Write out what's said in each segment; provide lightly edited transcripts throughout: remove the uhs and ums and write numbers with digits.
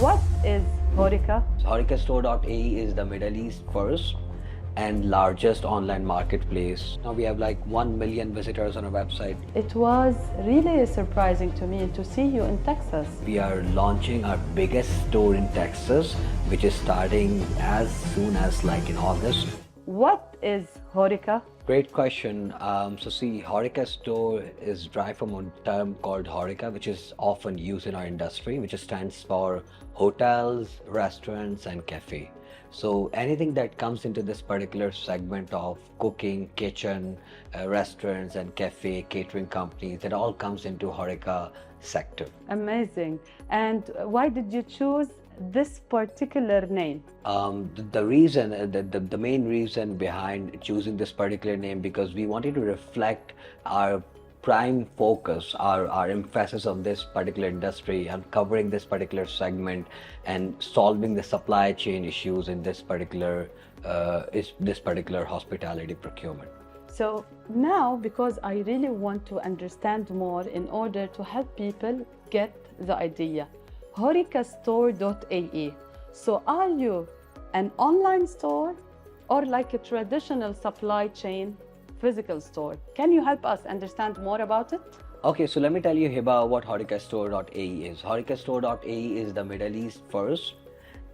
What is Horeca? HorecaStore.ae is the Middle East first and largest online marketplace. Now we have like 1 million visitors on our website. It was really surprising to me to see you in Texas. We are launching our biggest store in Texas, which is starting as soon as like in August. What is Horeca? Great question. Horeca store is derived from a term called Horeca, which is often used in our industry, which stands for hotels, restaurants, and cafe. So anything that comes into this particular segment of cooking, kitchen, restaurants, and cafe, catering companies, it all comes into Horeca sector. Amazing. And why did you choose this particular name? The main reason behind choosing this particular name, because we wanted to reflect our prime focus, our emphasis on this particular industry and covering this particular segment and solving the supply chain issues in this particular hospitality procurement. So now, because I really want to understand more in order to help people get the idea, HorecaStore.ae. So are you an online store or like a traditional supply chain physical store? Can you help us understand more about it? Okay, so let me tell you, Hiba, what HorecaStore.ae is. HorecaStore.ae is the Middle East first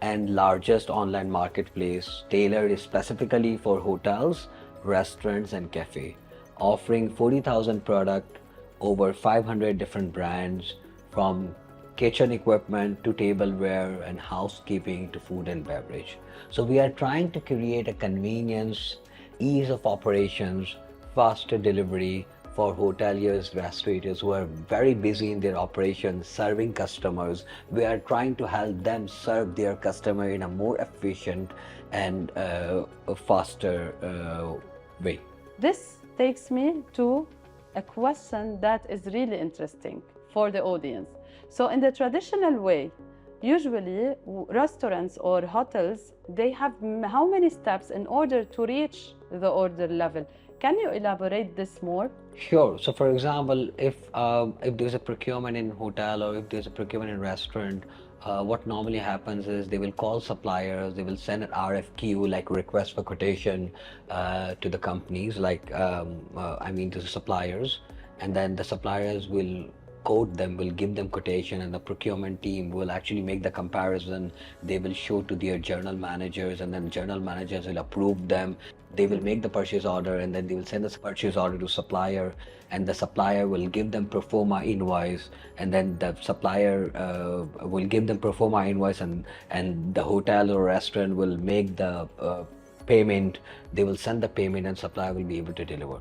and largest online marketplace tailored specifically for hotels, restaurants, and cafe, offering 40,000 products, over 500 different brands, from kitchen equipment to tableware and housekeeping to food and beverage. So we are trying to create a convenience, ease of operations, faster delivery for hoteliers, restaurateurs who are very busy in their operations serving customers. We are trying to help them serve their customer in a more efficient and a faster way. This takes me to a question that is really interesting for the audience. So in the traditional way, usually restaurants or hotels, they have how many steps in order to reach the order level? Can you elaborate this more? Sure. So, for example, if there's a procurement in hotel or if there's a procurement in restaurant, what normally happens is they will call suppliers, they will send an RFQ, like request for quotation, to the companies, to the suppliers, and then the suppliers will quote them, will give them quotation, and the procurement team will actually make the comparison. They will show to their general managers, and then general managers will approve them. They will make the purchase order, and then they will send the purchase order to supplier, and the supplier will give them pro forma invoice, and then the supplier will give them pro forma invoice, and the hotel or restaurant will make the payment. They will send the payment, and supplier will be able to deliver.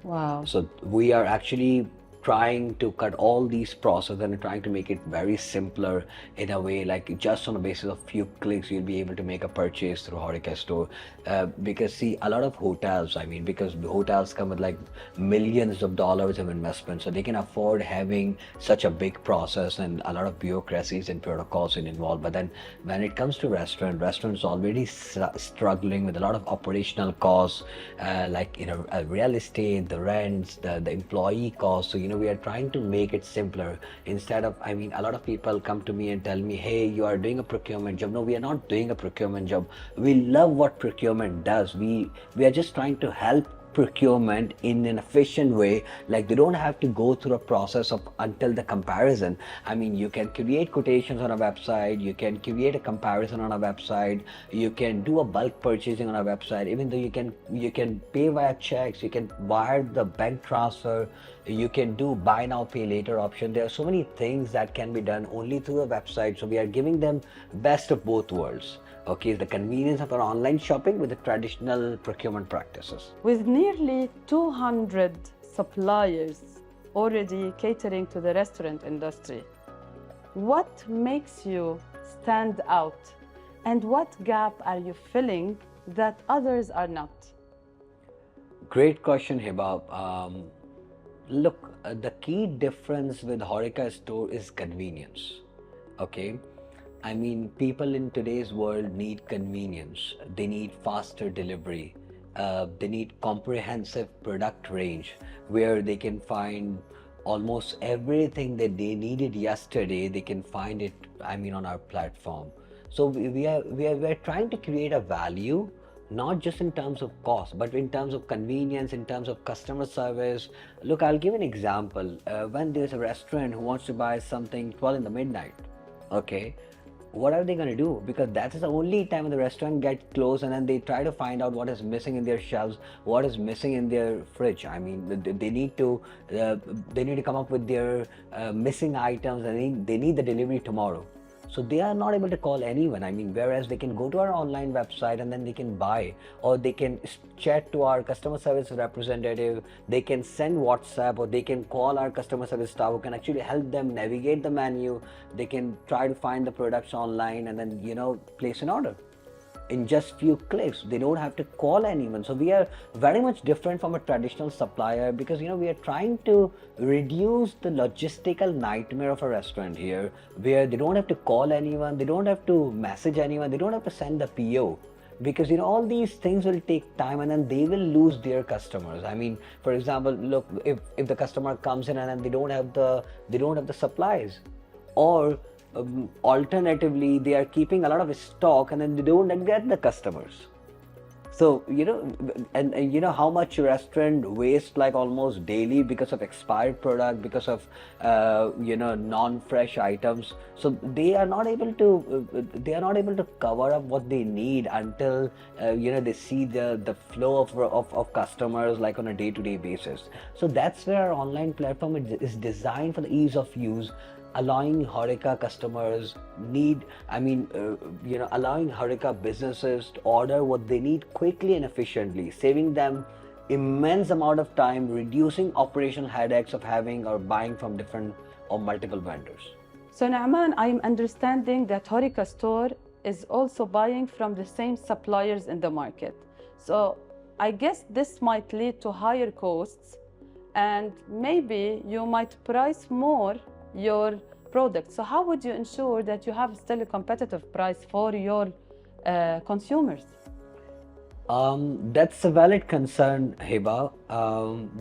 Wow. So we are actually trying to cut all these processes and trying to make it very simpler in a way, like just on the basis of few clicks you'll be able to make a purchase through Horeca Store. Because see, a lot of hotels, because the hotels come with like millions of dollars of investment, so they can afford having such a big process and a lot of bureaucracies and protocols involved. But then when it comes to restaurants already struggling with a lot of operational costs, real estate, the rents, the employee costs. So we are trying to make it simpler. Instead of, a lot of people come to me and tell me, hey, you are doing a procurement job. No, we are not doing a procurement job. We love what procurement does. We are just trying to help procurement in an efficient way. Like, they don't have to go through a process of until the comparison. You can create quotations on a website, you can create a comparison on a website, you can do a bulk purchasing on a website. Even though you can pay via checks, you can wire the bank transfer, you can do buy now pay later option. There are so many things that can be done only through a website. So we are giving them best of both worlds. Okay, the convenience of our online shopping with the traditional procurement practices. With nearly 200 suppliers already catering to the restaurant industry, what makes you stand out, and what gap are you filling that others are not? Great question, Hiba. Look, the key difference with Horeca Store is convenience. Okay, people in today's world need convenience. They need faster delivery. They need comprehensive product range where they can find almost everything that they needed yesterday, they can find it, I mean, on our platform. So we are trying to create a value, not just in terms of cost, but in terms of convenience, in terms of customer service. Look, I'll give an example. When there's a restaurant who wants to buy something 12 in the midnight, okay, what are they going to do? Because that is the only time when the restaurant gets closed, and then they try to find out what is missing in their shelves, what is missing in their fridge. I mean, they need to uh, they need to come up with their missing items, and they need the delivery tomorrow. So they are not able to call anyone. I mean, whereas they can go to our online website and then they can buy, or they can chat to our customer service representative, they can send WhatsApp, or they can call our customer service staff who can actually help them navigate the menu. They can try to find the products online and then, place an order in just few clicks. They don't have to call anyone. So we are very much different from a traditional supplier, because we are trying to reduce the logistical nightmare of a restaurant here, where they don't have to call anyone, they don't have to message anyone, they don't have to send the PO, because all these things will take time, and then they will lose their customers. I mean, for example, look, if the customer comes in and then they don't have the supplies, or alternatively they are keeping a lot of stock and then they don't get the customers. So and you know how much restaurant waste, like almost daily, because of expired product, because of non-fresh items. So they are not able to cover up what they need until they see the flow of customers, like on a day-to-day basis. So that's where our online platform is designed for the ease of use, allowing Horeca customers allowing Horeca businesses to order what they need quickly and efficiently, saving them immense amount of time, reducing operational headaches of having or buying from different or multiple vendors. So Naaman, I'm understanding that HorecaStore is also buying from the same suppliers in the market. So I guess this might lead to higher costs, and maybe you might price more your product. So how would you ensure that you have still a competitive price for your consumers? That's a valid concern, Hiba.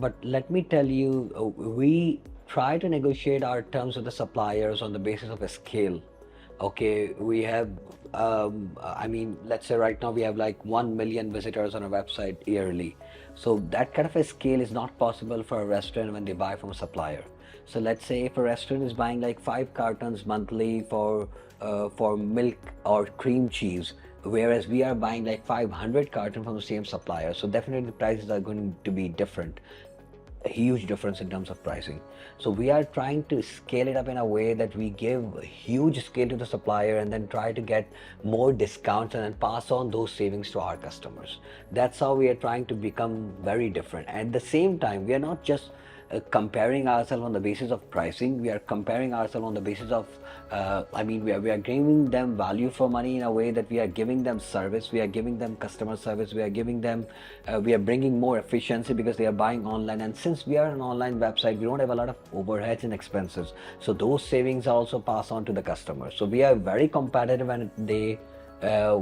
But let me tell you, we try to negotiate our terms with the suppliers on the basis of a scale. Okay, we have, let's say right now we have like 1 million visitors on our website yearly. So that kind of a scale is not possible for a restaurant when they buy from a supplier. So let's say if a restaurant is buying like 5 cartons monthly for milk or cream cheese, whereas we are buying like 500 cartons from the same supplier. So definitely the prices are going to be different, a huge difference in terms of pricing. So we are trying to scale it up in a way that we give a huge scale to the supplier and then try to get more discounts and then pass on those savings to our customers. That's how we are trying to become very different. At the same time, we are not just comparing ourselves on the basis of pricing. We are comparing ourselves on the basis of we are giving them value for money in a way that we are giving them service, we are giving them customer service, we are giving them we are bringing more efficiency because they are buying online. And since we are an online website, we don't have a lot of overheads and expenses, so those savings are also passed on to the customer. So we are very competitive, and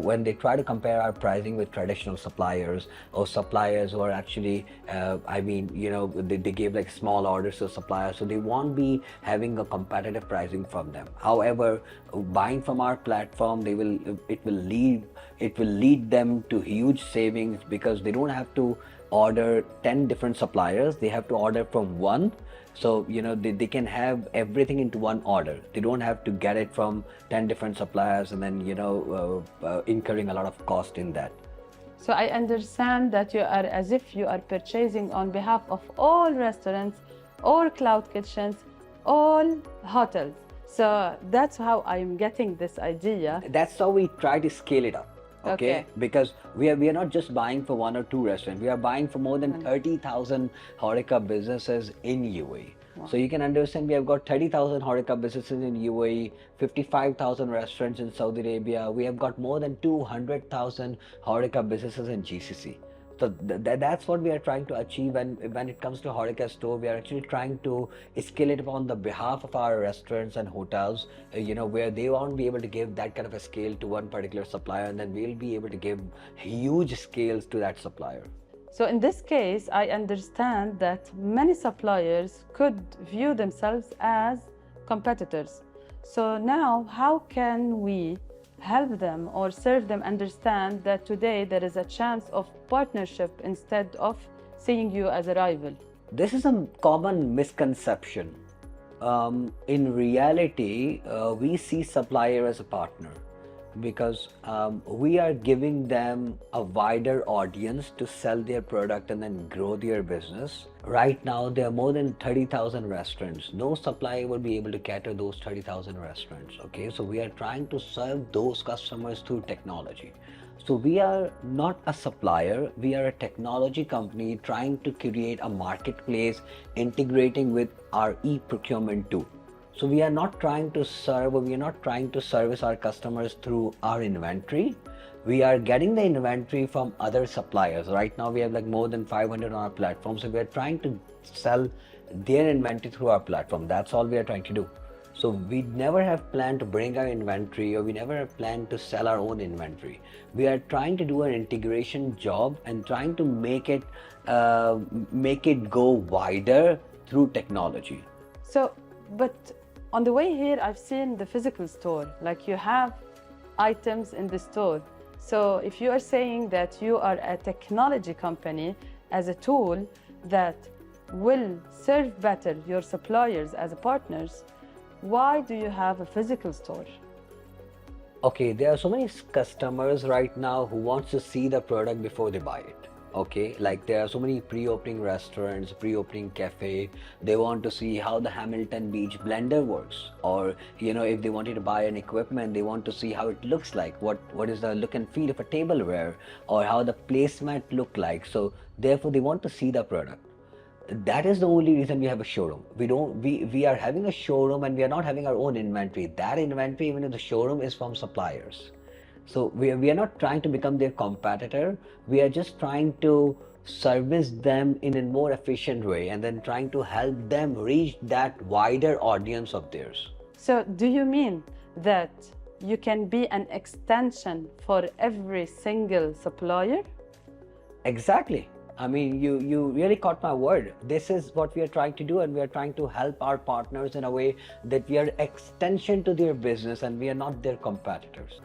when they try to compare our pricing with traditional suppliers or suppliers who are actually they give like small orders to suppliers, so they won't be having a competitive pricing from them. However, buying from our platform, it will lead them to huge savings, because they don't have to order 10 different suppliers, they have to order from one. So they can have everything into one order. They don't have to get it from 10 different suppliers and then incurring a lot of cost in that. So I understand that you are as if you are purchasing on behalf of all restaurants, all cloud kitchens, all hotels. So that's how I'm getting this idea. That's how we try to scale it up. Okay. Because we are not just buying for one or two restaurants. We are buying for more than 30,000 Horeca businesses in UAE. Wow. So you can understand, we have got 30,000 Horeca businesses in UAE, 55,000 restaurants in Saudi Arabia. We have got more than 200,000 Horeca businesses in GCC. So that's what we are trying to achieve. And when it comes to HorecaStore, we are actually trying to scale it up on the behalf of our restaurants and hotels, where they won't be able to give that kind of a scale to one particular supplier, and then we'll be able to give huge scales to that supplier. So in this case, I understand that many suppliers could view themselves as competitors. So now, how can we help them or serve them understand that today there is a chance of partnership instead of seeing you as a rival? This is a common misconception. In reality, we see supplier as a partner because we are giving them a wider audience to sell their product and then grow their business. Right now, there are more than 30,000 restaurants. No supplier will be able to cater those 30,000 restaurants. Okay, so we are trying to serve those customers through technology. So we are not a supplier, we are a technology company trying to create a marketplace integrating with our e-procurement tool. So we are not trying to serve, or we are not trying to service our customers through our inventory. We are getting the inventory from other suppliers. Right now we have like more than 500 on our platform. So we are trying to sell their inventory through our platform. That's all we are trying to do. So we never have planned to bring our inventory, or we never have planned to sell our own inventory. We are trying to do an integration job and trying to make it go wider through technology. So, but on the way here, I've seen the physical store, like you have items in the store. So if you are saying that you are a technology company as a tool that will serve better your suppliers as partners, why do you have a physical store? Okay, there are so many customers right now who wants to see the product before they buy it. Okay, like there are so many pre-opening restaurants, pre-opening cafe. They want to see how the Hamilton Beach blender works, or if they wanted to buy an equipment, they want to see how it looks like. What is the look and feel of a tableware, or how the placemat look like. So therefore, they want to see the product. That is the only reason we have a showroom. We are having a showroom and we are not having our own inventory. That inventory, even in the showroom, is from suppliers. So we are not trying to become their competitor. We are just trying to service them in a more efficient way, and then trying to help them reach that wider audience of theirs. So do you mean that you can be an extension for every single supplier? Exactly. I mean, you really caught my word. This is what we are trying to do, and we are trying to help our partners in a way that we are extension to their business and we are not their competitors.